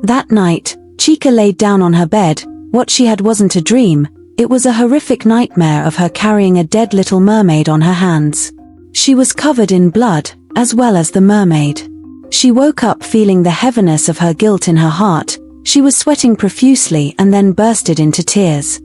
That night, Chica laid down on her bed. What she had wasn't a dream, it was a horrific nightmare of her carrying a dead little mermaid on her hands. She was covered in blood, as well as the mermaid. She woke up feeling the heaviness of her guilt in her heart. She was sweating profusely and then bursted into tears.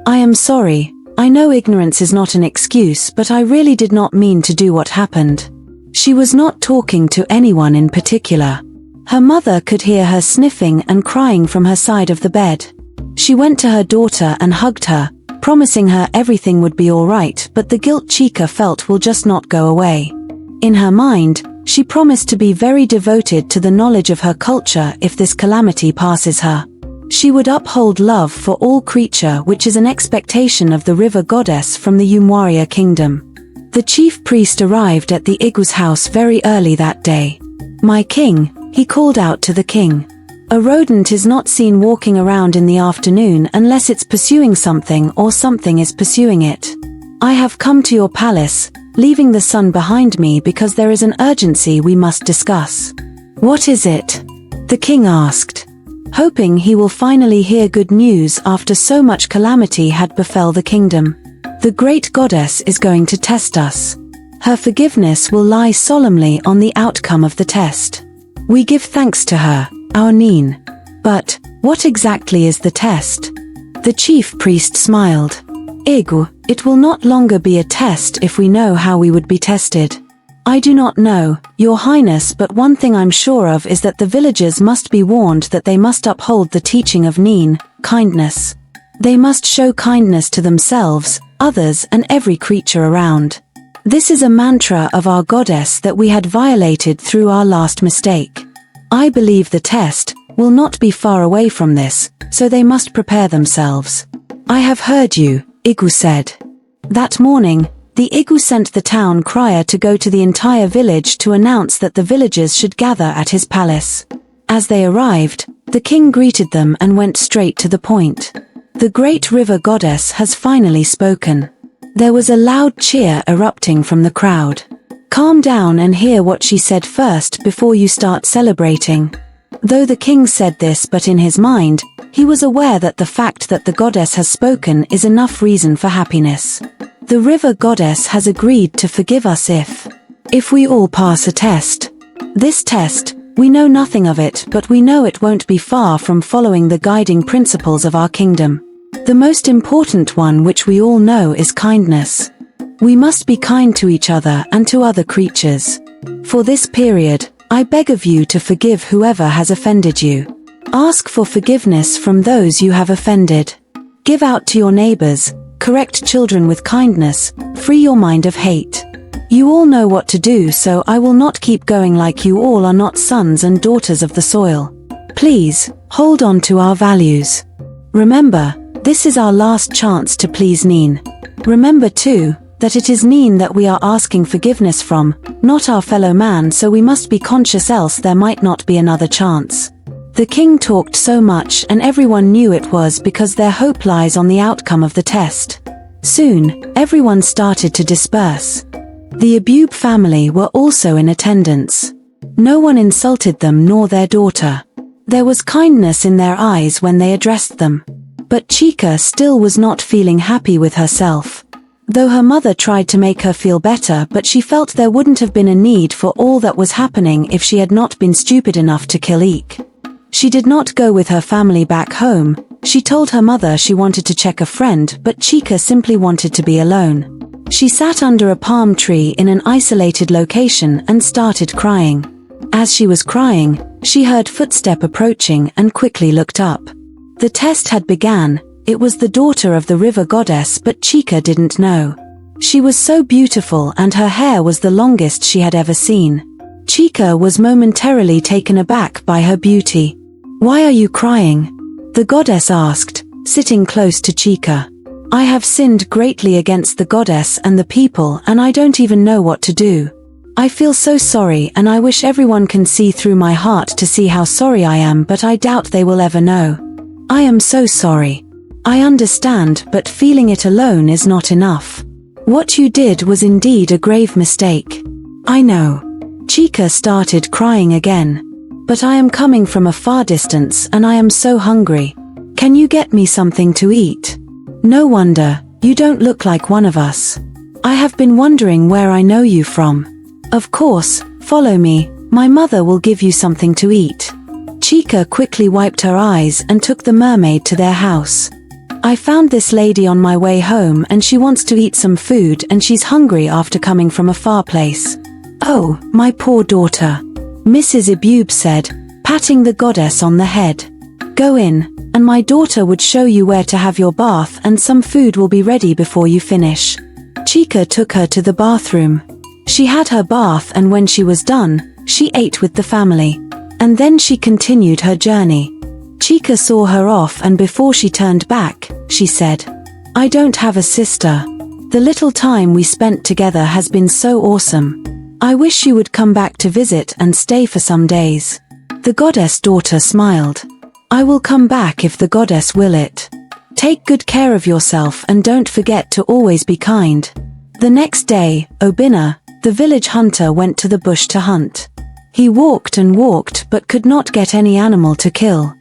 "I am sorry. I know ignorance is not an excuse, but I really did not mean to do what happened." She was not talking to anyone in particular. Her mother could hear her sniffing and crying from her side of the bed. She went to her daughter and hugged her, promising her everything would be all right, but the guilt Chica felt will just not go away. In her mind, she promised to be very devoted to the knowledge of her culture if this calamity passes her. She would uphold love for all creature, which is an expectation of the river goddess from the Umuahia kingdom. The chief priest arrived at the Igu's house very early that day. "My king," he called out to the king. "A rodent is not seen walking around in the afternoon unless it's pursuing something or something is pursuing it. I have come to your palace, leaving the sun behind me because there is an urgency we must discuss." "What is it?" the king asked, hoping he will finally hear good news after so much calamity had befell the kingdom. "The great goddess is going to test us. Her forgiveness will lie solemnly on the outcome of the test. We give thanks to her, our Neen. But, what exactly is the test?" The chief priest smiled. "Igu, it will not longer be a test if we know how we would be tested. I do not know, your highness, but one thing I'm sure of is that the villagers must be warned that they must uphold the teaching of Neen, kindness. They must show kindness to themselves, others and every creature around. This is a mantra of our goddess that we had violated through our last mistake. I believe the test will not be far away from this, so they must prepare themselves." "I have heard you," Igu said. That morning, the Igu sent the town crier to go to the entire village to announce that the villagers should gather at his palace. As they arrived, the king greeted them and went straight to the point. "The great river goddess has finally spoken." There was a loud cheer erupting from the crowd. "Calm down and hear what she said first before you start celebrating." Though the king said this, but in his mind, he was aware that the fact that the goddess has spoken is enough reason for happiness. "The river goddess has agreed to forgive us if we all pass a test. This test, we know nothing of it, but we know it won't be far from following the guiding principles of our kingdom. The most important one, which we all know, is kindness. We must be kind to each other and to other creatures. For this period, I beg of you to forgive whoever has offended you. Ask for forgiveness from those you have offended. Give out to your neighbors, correct children with kindness, free your mind of hate. You all know what to do, so I will not keep going like you all are not sons and daughters of the soil. Please, hold on to our values. Remember, this is our last chance to please Neen. Remember too, that it is Neen that we are asking forgiveness from, not our fellow man, so we must be conscious, else there might not be another chance." The king talked so much and everyone knew it was because their hope lies on the outcome of the test. Soon, everyone started to disperse. The Abube family were also in attendance. No one insulted them nor their daughter. There was kindness in their eyes when they addressed them. But Chica still was not feeling happy with herself. Though her mother tried to make her feel better, but she felt there wouldn't have been a need for all that was happening if she had not been stupid enough to kill Eek. She did not go with her family back home. She told her mother she wanted to check a friend, but Chica simply wanted to be alone. She sat under a palm tree in an isolated location and started crying. As she was crying, she heard footsteps approaching and quickly looked up. The test had begun. It was the daughter of the river goddess, but Chica didn't know. She was so beautiful and her hair was the longest she had ever seen. Chica was momentarily taken aback by her beauty. "Why are you crying?" the goddess asked, sitting close to Chica. "I have sinned greatly against the goddess and the people, and I don't even know what to do. I feel so sorry, and I wish everyone can see through my heart to see how sorry I am, but I doubt they will ever know. I am so sorry. I understand, but feeling it alone is not enough. What you did was indeed a grave mistake. I know." Chica started crying again. But I am coming from a far distance and I am so hungry. Can you get me something to eat? No wonder, you don't look like one of us. I have been wondering where I know you from. Of course, follow me, my mother will give you something to eat. Chica quickly wiped her eyes and took the mermaid to their house. I found this lady on my way home and she wants to eat some food and she's hungry after coming from a far place. Oh, my poor daughter, Mrs. Ibube said, patting the goddess on the head. Go in, and my daughter would show you where to have your bath and some food will be ready before you finish. Chica took her to the bathroom. She had her bath and when she was done, she ate with the family. And then she continued her journey. Chica saw her off and before she turned back, she said, I don't have a sister. The little time we spent together has been so awesome. I wish you would come back to visit and stay for some days. The goddess daughter smiled. I will come back if the goddess will it. Take good care of yourself and don't forget to always be kind. The next day, Obinna, the village hunter, went to the bush to hunt. He walked and walked but could not get any animal to kill.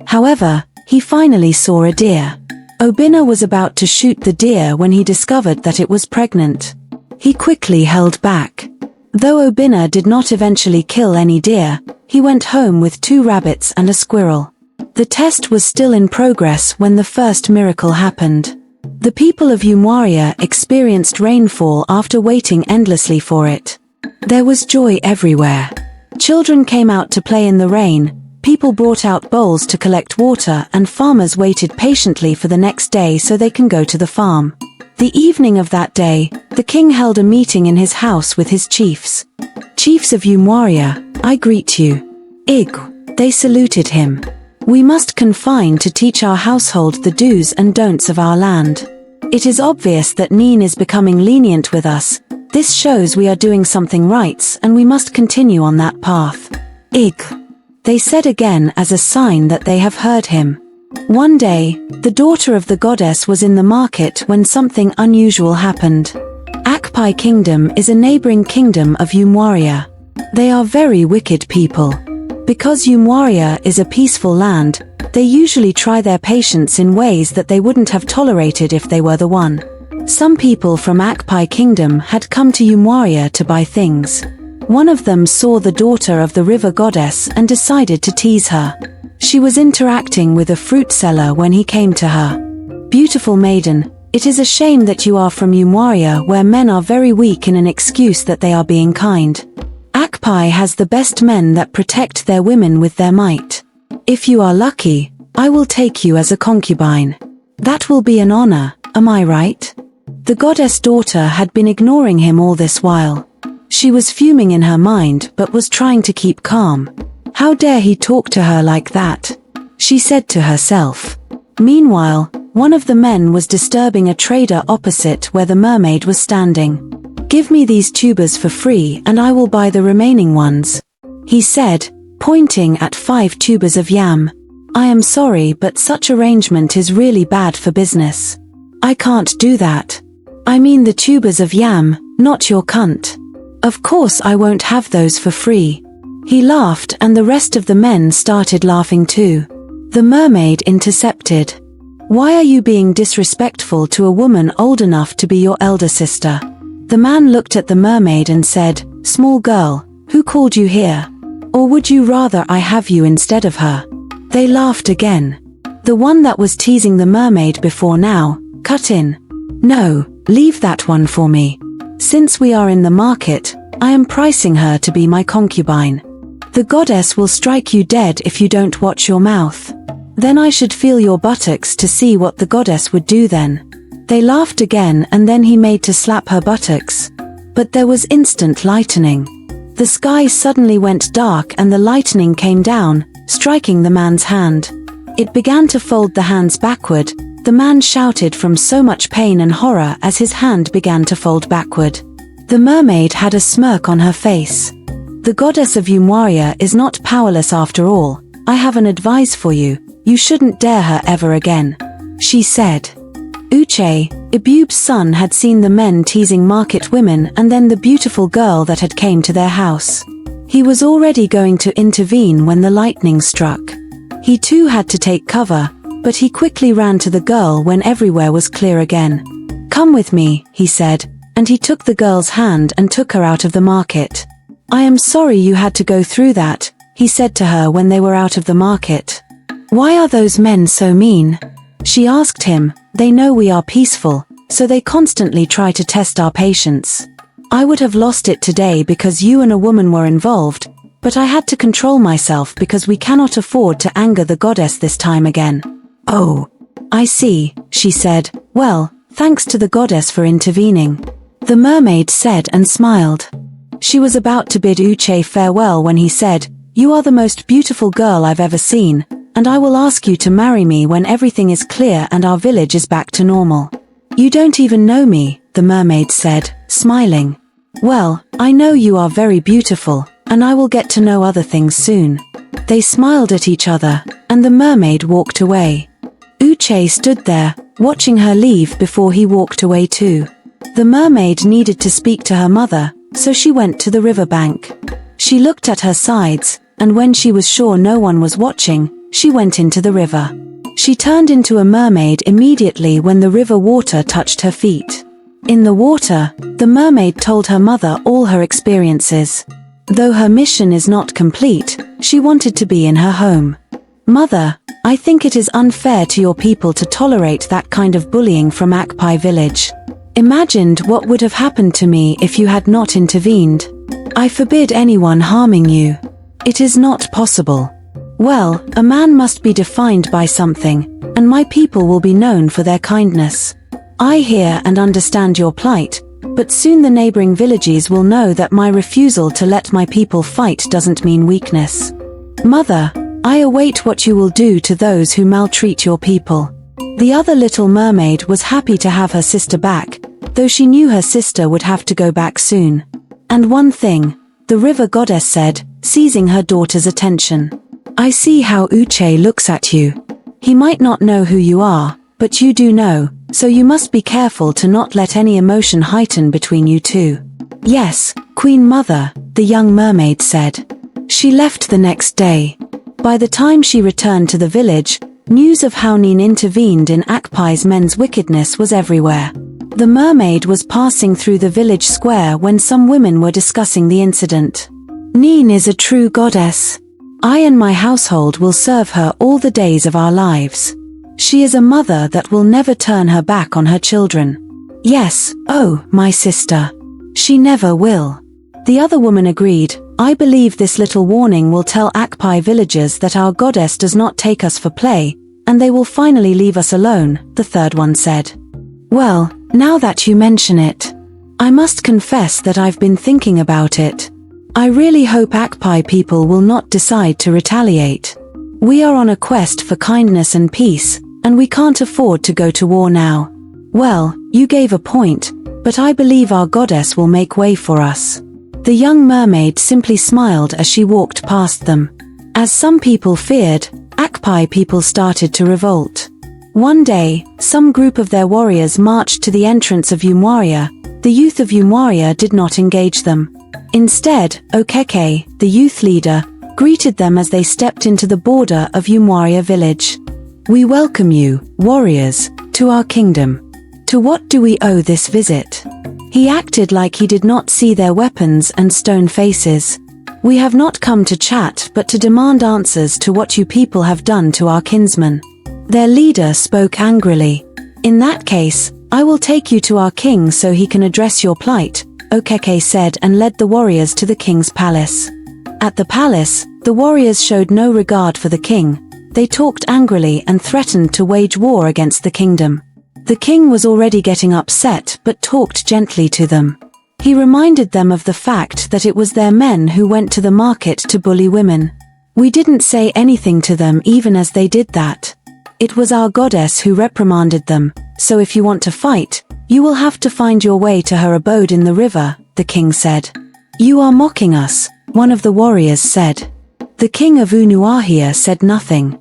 However, he finally saw a deer. Obinna was about to shoot the deer when he discovered that it was pregnant. He quickly held back. Though Obinna did not eventually kill any deer, he went home with 2 rabbits and a squirrel. The test was still in progress when the first miracle happened. The people of Umuahia experienced rainfall after waiting endlessly for it. There was joy everywhere. Children came out to play in the rain, people brought out bowls to collect water and farmers waited patiently for the next day so they can go to the farm. The evening of that day, the king held a meeting in his house with his chiefs. Chiefs of Umuahia, I greet you. Ig, they saluted him. We must confine to teach our household the do's and don'ts of our land. It is obvious that Neen is becoming lenient with us. This shows we are doing something right and we must continue on that path. Ig, they said again as a sign that they have heard him. One day, the daughter of the goddess was in the market when something unusual happened. Akpai Kingdom is a neighboring kingdom of Umuahia. They are very wicked people. Because Umuahia is a peaceful land, they usually try their patience in ways that they wouldn't have tolerated if they were the one. Some people from Akpai Kingdom had come to Umuahia to buy things. One of them saw the daughter of the river goddess and decided to tease her. She was interacting with a fruit seller when he came to her. Beautiful maiden, it is a shame that you are from Umuahia where men are very weak in an excuse that they are being kind. Akpai has the best men that protect their women with their might. If you are lucky, I will take you as a concubine. That will be an honor, am I right? The goddess daughter had been ignoring him all this while. She was fuming in her mind but was trying to keep calm. How dare he talk to her like that? She said to herself. Meanwhile, one of the men was disturbing a trader opposite where the mermaid was standing. Give me these tubers for free and I will buy the remaining ones, he said, pointing at 5 tubers of yam. I am sorry but such arrangement is really bad for business. I can't do that. I mean the tubers of yam, not your cunt. Of course I won't have those for free. He laughed and the rest of the men started laughing too. The mermaid intercepted. Why are you being disrespectful to a woman old enough to be your elder sister? The man looked at the mermaid and said, Small girl, who called you here? Or would you rather I have you instead of her? They laughed again. The one that was teasing the mermaid before now, cut in. No, leave that one for me. Since we are in the market, I am pricing her to be my concubine. The goddess will strike you dead if you don't watch your mouth. Then I should feel your buttocks to see what the goddess would do then. They laughed again and then he made to slap her buttocks. But there was instant lightning. The sky suddenly went dark and the lightning came down, striking the man's hand. It began to fold the hands backward. The man shouted from so much pain and horror as his hand began to fold backward. The mermaid had a smirk on her face. The goddess of Umuahia is not powerless after all. I have an advice for you. You shouldn't dare her ever again, she said. Uche, Ibube's son, had seen the men teasing market women and then the beautiful girl that had came to their house. He was already going to intervene when the lightning struck. He too had to take cover, but he quickly ran to the girl when everywhere was clear again. "Come with me," he said, and he took the girl's hand and took her out of the market. "I am sorry you had to go through that," he said to her when they were out of the market. "Why are those men so mean?" she asked him. "They know we are peaceful, so they constantly try to test our patience. I would have lost it today because you and a woman were involved, but I had to control myself because we cannot afford to anger the goddess this time again." "Oh, I see," she said. "Well, thanks to the goddess for intervening," the mermaid said and smiled. She was about to bid Uche farewell when he said, "You are the most beautiful girl I've ever seen, and I will ask you to marry me when everything is clear and our village is back to normal." "You don't even know me," the mermaid said, smiling. "Well, I know you are very beautiful, and I will get to know other things soon." They smiled at each other, and the mermaid walked away. Uche stood there, watching her leave before he walked away too. The mermaid needed to speak to her mother, so she went to the riverbank. She looked at her sides, and when she was sure no one was watching, she went into the river. She turned into a mermaid immediately when the river water touched her feet. In the water, the mermaid told her mother all her experiences. Though her mission is not complete, she wanted to be in her home. "Mother, I think it is unfair to your people to tolerate that kind of bullying from Akpai village. Imagined what would have happened to me if you had not intervened. I forbid anyone harming you. It is not possible. Well, a man must be defined by something, and my people will be known for their kindness. I hear and understand your plight, but soon the neighboring villages will know that my refusal to let my people fight doesn't mean weakness. Mother, I await what you will do to those who maltreat your people." The other little mermaid was happy to have her sister back, though she knew her sister would have to go back soon. "And one thing," the river goddess said, seizing her daughter's attention. "I see how Uche looks at you. He might not know who you are, but you do know, so you must be careful to not let any emotion heighten between you two." "Yes, Queen Mother," the young mermaid said. She left the next day. By the time she returned to the village, news of how Nin intervened in Akpai's men's wickedness was everywhere. The mermaid was passing through the village square when some women were discussing the incident. "Nin is a true goddess. I and my household will serve her all the days of our lives. She is a mother that will never turn her back on her children." "Yes, oh, my sister. She never will." The other woman agreed. "I believe this little warning will tell Akpai villagers that our goddess does not take us for play, and they will finally leave us alone," the third one said. "Well, now that you mention it, I must confess that I've been thinking about it. I really hope Akpai people will not decide to retaliate. We are on a quest for kindness and peace, and we can't afford to go to war now." "Well, you gave a point, but I believe our goddess will make way for us." The young mermaid simply smiled as she walked past them. As some people feared, Akpai people started to revolt. One day, some group of their warriors marched to the entrance of Umuahia. The youth of Umuahia did not engage them. Instead, Uche, the youth leader, greeted them as they stepped into the border of Umuahia village. "We welcome you, warriors, to our kingdom. To what do we owe this visit?" He acted like he did not see their weapons and stone faces. "We have not come to chat but to demand answers to what you people have done to our kinsman." Their leader spoke angrily. "In that case, I will take you to our king so he can address your plight," Uche said and led the warriors to the king's palace. At the palace, the warriors showed no regard for the king. They talked angrily and threatened to wage war against the kingdom. The king was already getting upset but talked gently to them. He reminded them of the fact that it was their men who went to the market to bully women. "We didn't say anything to them even as they did that. It was our goddess who reprimanded them, so if you want to fight, you will have to find your way to her abode in the river," the king said. "You are mocking us," one of the warriors said. The king of Umuahia said nothing.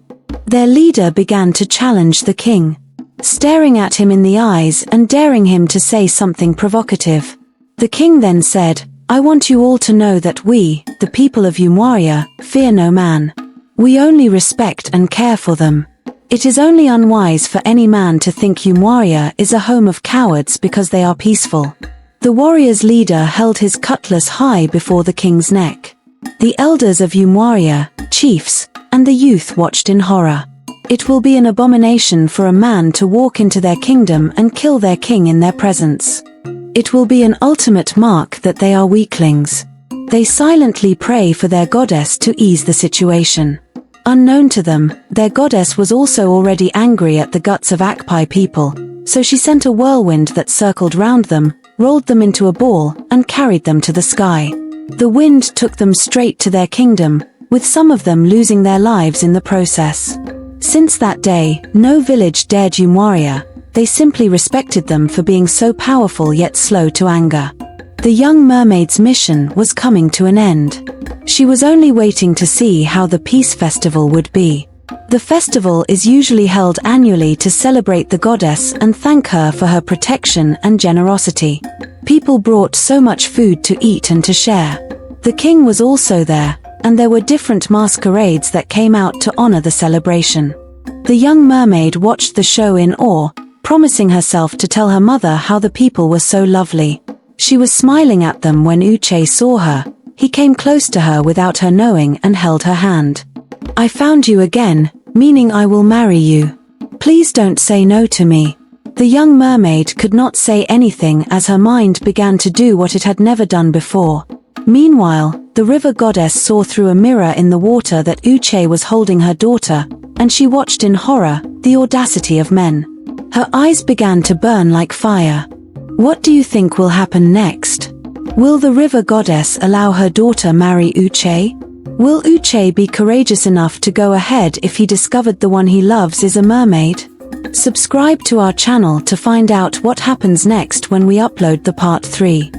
Their leader began to challenge the king, staring at him in the eyes and daring him to say something provocative. The king then said, I want you all to know that we, the people of Umuahia, fear no man. We only respect and care for them. It is only unwise for any man to think Umuahia is a home of cowards because they are peaceful. The warrior's leader held his cutlass high before the king's neck. The elders of Umuahia, chiefs, and the youth watched in horror. It will be an abomination for a man to walk into their kingdom and kill their king in their presence. It will be an ultimate mark that they are weaklings. They silently pray for their goddess to ease the situation. Unknown to them, their goddess was also already angry at the guts of Akpai people, so she sent a whirlwind that circled round them, rolled them into a ball, and carried them to the sky. The wind took them straight to their kingdom, with some of them losing their lives in the process. Since that day, no village dared Umuahia. They simply respected them for being so powerful yet slow to anger. The young mermaid's mission was coming to an end. She was only waiting to see how the peace festival would be. The festival is usually held annually to celebrate the goddess and thank her for her protection and generosity. People brought so much food to eat and to share. The king was also there, and there were different masquerades that came out to honor the celebration. The young mermaid watched the show in awe, promising herself to tell her mother how the people were so lovely. She was smiling at them when Uche saw her. He came close to her without her knowing and held her hand. I found you again, meaning I will marry you. Please don't say no to me. The young mermaid could not say anything as her mind began to do what it had never done before. Meanwhile, the river goddess saw through a mirror in the water that Uche was holding her daughter, and she watched in horror the audacity of men. Her eyes began to burn like fire. What do you think will happen next? Will the river goddess allow her daughter marry Uche? Will Uche be courageous enough to go ahead if he discovered the one he loves is a mermaid? Subscribe to our channel to find out what happens next when we upload the part 3.